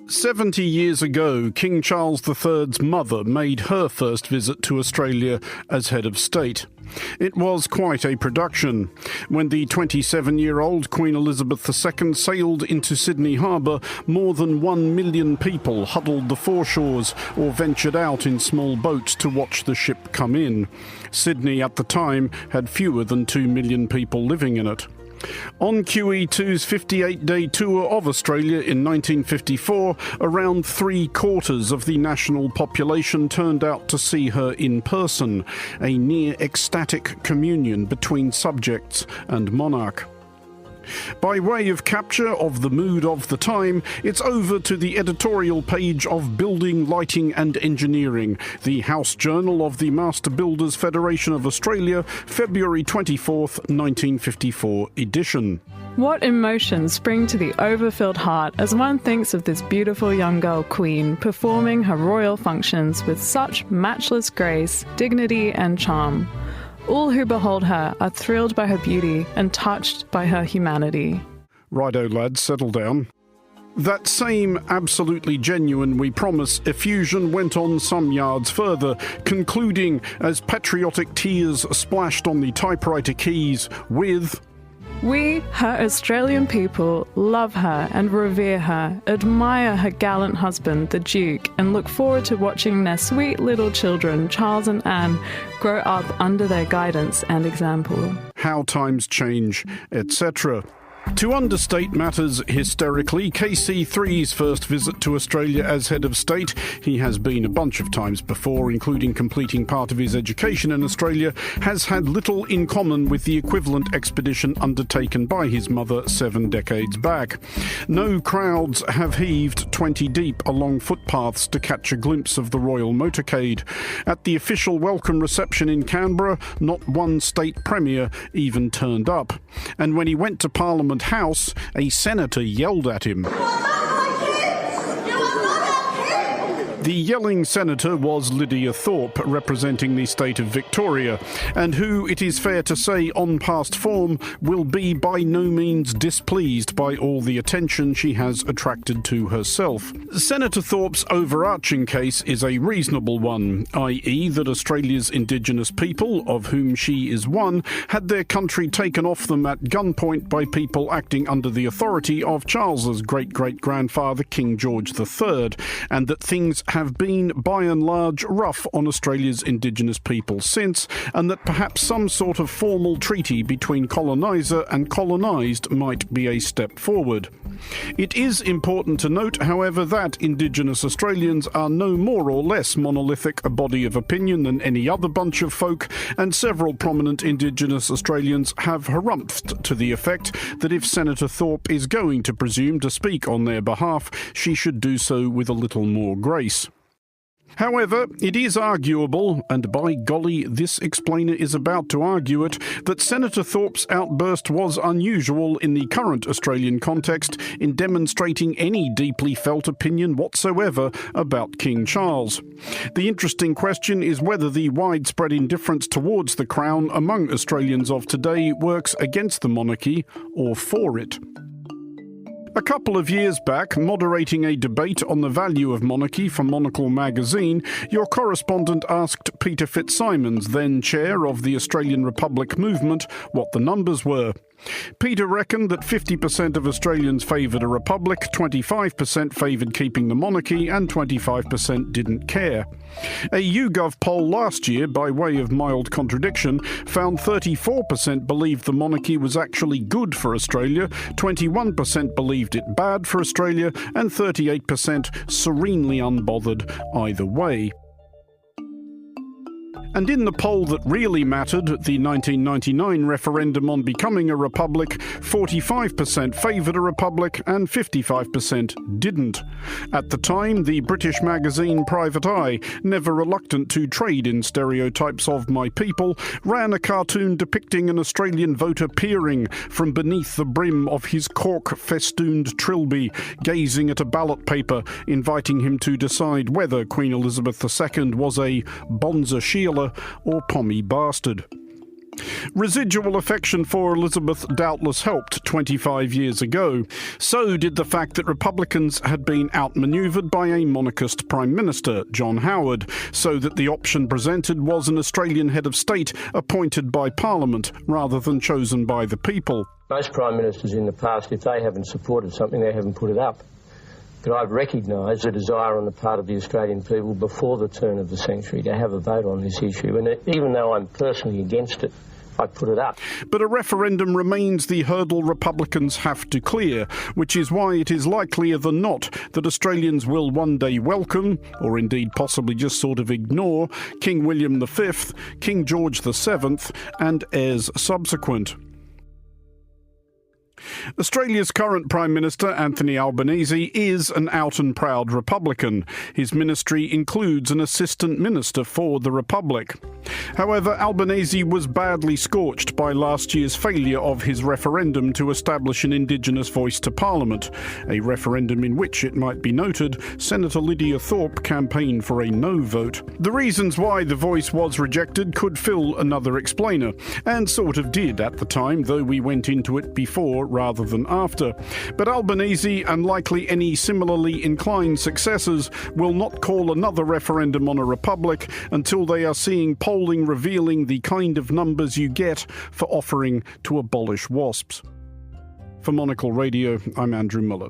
70 years ago, King Charles III's mother made her first visit to Australia as head of state. It was quite a production. When the 27-year-old Queen Elizabeth II sailed into Sydney Harbour, more than 1 million people huddled the foreshores or ventured out in small boats to watch the ship come in. Sydney at the time had fewer than 2 million people living in it. On QE2's 58-day tour of Australia in 1954, around 3/4 of the national population turned out to see her in person, a near-ecstatic communion between subjects and monarch. By way of capture of the mood of the time, it's over to the editorial page of Building, Lighting and Engineering, the House Journal of the Master Builders Federation of Australia, February 24th, 1954 edition. What emotions spring to the overfilled heart as one thinks of this beautiful young girl queen performing her royal functions with such matchless grace, dignity and charm. All who behold her are thrilled by her beauty and touched by her humanity. Righto, lads, settle down. That same absolutely genuine, we promise, effusion went on some yards further, concluding as patriotic tears splashed on the typewriter keys with... We, her Australian people, love her and revere her, admire her gallant husband, the Duke, and look forward to watching their sweet little children, Charles and Anne, grow up under their guidance and example. How times change, etc. To understate matters hysterically, KC3's first visit to Australia as head of state, he has been a bunch of times before, including completing part of his education in Australia, has had little in common with the equivalent expedition undertaken by his mother 7 decades back. No crowds have heaved 20 deep along footpaths to catch a glimpse of the royal motorcade. At the official welcome reception in Canberra, not one state premier even turned up. And when he went to Parliament House, a senator yelled at him. The yelling senator was Lydia Thorpe, representing the state of Victoria, and who, it is fair to say on past form, will be by no means displeased by all the attention she has attracted to herself. Senator Thorpe's overarching case is a reasonable one, i.e. that Australia's Indigenous people, of whom she is one, had their country taken off them at gunpoint by people acting under the authority of Charles's great-great-grandfather King George III, and that things have been, by and large, rough on Australia's Indigenous people since, and that perhaps some sort of formal treaty between coloniser and colonised might be a step forward. It is important to note, however, that Indigenous Australians are no more or less monolithic a body of opinion than any other bunch of folk, and several prominent Indigenous Australians have harumphed to the effect that if Senator Thorpe is going to presume to speak on their behalf, she should do so with a little more grace. However, it is arguable, and by golly, this explainer is about to argue it, that Senator Thorpe's outburst was unusual in the current Australian context in demonstrating any deeply felt opinion whatsoever about King Charles. The interesting question is whether the widespread indifference towards the Crown among Australians of today works against the monarchy or for it. A couple of years back, moderating a debate on the value of monarchy for Monocle magazine, your correspondent asked Peter Fitzsimons, then chair of the Australian Republic movement, what the numbers were. Peter reckoned that 50% of Australians favoured a republic, 25% favoured keeping the monarchy, and 25% didn't care. A YouGov poll last year, by way of mild contradiction, found 34% believed the monarchy was actually good for Australia, 21% believed it bad for Australia, and 38% serenely unbothered either way. And in the poll that really mattered, the 1999 referendum on becoming a republic, 45% favoured a republic and 55% didn't. At the time, the British magazine Private Eye, never reluctant to trade in stereotypes of my people, ran a cartoon depicting an Australian voter peering from beneath the brim of his cork-festooned trilby, gazing at a ballot paper, inviting him to decide whether Queen Elizabeth II was a Bonza Sheila or Pommy Bastard. Residual affection for Elizabeth doubtless helped 25 years ago. So did the fact that Republicans had been outmanoeuvred by a monarchist Prime Minister, John Howard, so that the option presented was an Australian head of state appointed by Parliament rather than chosen by the people. Most Prime Ministers in the past, if they haven't supported something, they haven't put it up. But I've recognised a desire on the part of the Australian people before the turn of the century to have a vote on this issue. And even though I'm personally against it, I put it up. But a referendum remains the hurdle Republicans have to clear, which is why it is likelier than not that Australians will one day welcome, or indeed possibly just sort of ignore, King William V, King George VII, and heirs subsequent. Australia's current Prime Minister, Anthony Albanese, is an out and proud Republican. His ministry includes an Assistant Minister for the Republic. However, Albanese was badly scorched by last year's failure of his referendum to establish an Indigenous voice to Parliament, a referendum in which, it might be noted, Senator Lydia Thorpe campaigned for a no vote. The reasons why the voice was rejected could fill another explainer, and sort of did at the time, though we went into it before rather than after. But Albanese, and likely any similarly inclined successors, will not call another referendum on a republic until they are seeing polling revealing the kind of numbers you get for offering to abolish WASPs. For Monocle Radio, I'm Andrew Mueller.